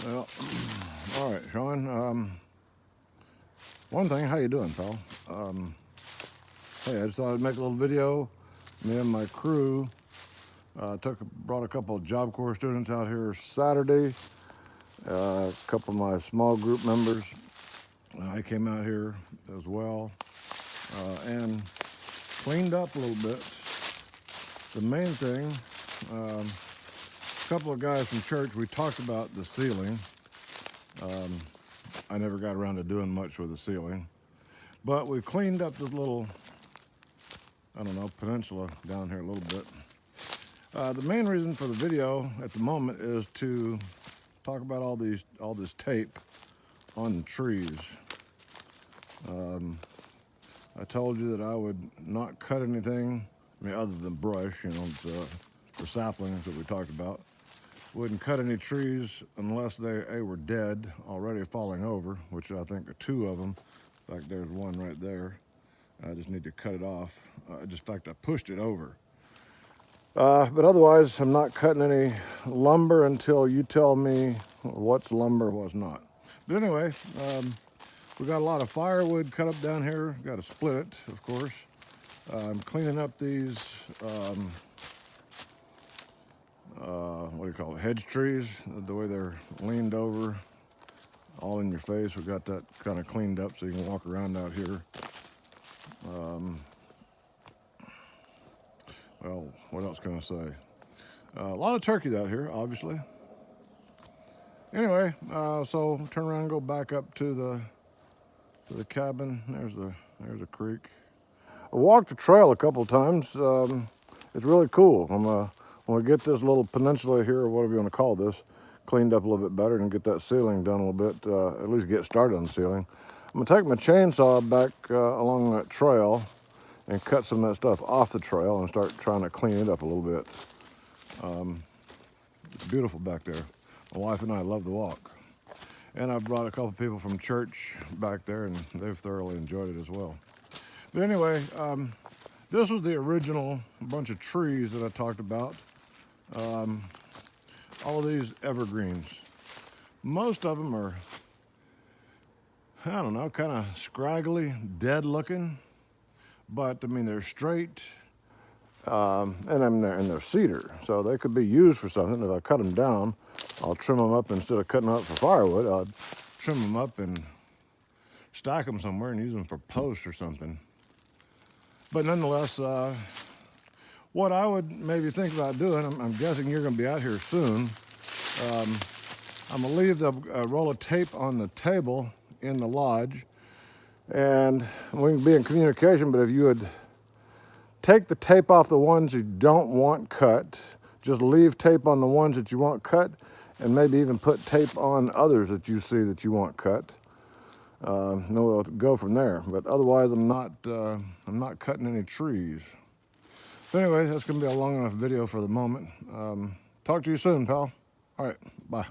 Well, all right, Sean. One thing, how you doing, pal? Hey, I just thought I'd make a little video. Me and my crew brought a couple of Job Corps students out here Saturday. A couple of my small group members. I came out here as well and cleaned up a little bit. The main thing, a couple of guys from church, we talked about the ceiling. I never got around to doing much with the ceiling, but we cleaned up this little, I don't know, peninsula down here a little bit. The main reason for the video at the moment is to talk about all this tape on the trees. I told you that I would not cut anything, I mean, other than brush, you know, the saplings that we talked about. Wouldn't cut any trees unless they were dead, already falling over, which I think are two of them. In fact, there's one right there. I just need to cut it off. In fact, I pushed it over. But otherwise, I'm not cutting any lumber until you tell me what's lumber, what's not. But anyway, we got a lot of firewood cut up down here. Got to split it, of course. I'm cleaning up these, what do you call it, hedge trees, the way they're leaned over, all in your face. We got that kind of cleaned up so you can walk around out here. Well, what else can I say? A lot of turkeys out here, obviously. Anyway, so turn around and go back up to the cabin. There's a creek. I walked the trail a couple times. It's really cool. When we get this little peninsula here, or whatever you want to call this, cleaned up a little bit better and get that ceiling done a little bit, at least get started on the ceiling. I'm gonna take my chainsaw back along that trail and cut some of that stuff off the trail and start trying to clean it up a little bit. It's beautiful back there. My wife and I love the walk. And I've brought a couple people from church back there, and they've thoroughly enjoyed it as well. But anyway, this was the original bunch of trees that I talked about. All of these evergreens. Most of them are, I don't know, kind of scraggly, dead looking. But I mean, they're straight, and they're cedar, so they could be used for something. If I cut them down, I'll trim them up. Instead of cutting them up for firewood, I'll trim them up and stack them somewhere and use them for posts or something. But nonetheless, what I would maybe think about doing, I'm guessing you're going to be out here soon. I'm going to leave the roll of tape on the table in the lodge, and we can be in communication. But if you would take the tape off the ones you don't want cut, just leave tape on the ones that you want cut, and maybe even put tape on others that you see that you want cut. We'll go from there. But otherwise, I'm not cutting any trees. So anyway, that's going to be a long enough video for the moment. Talk to you soon, pal. All right, bye.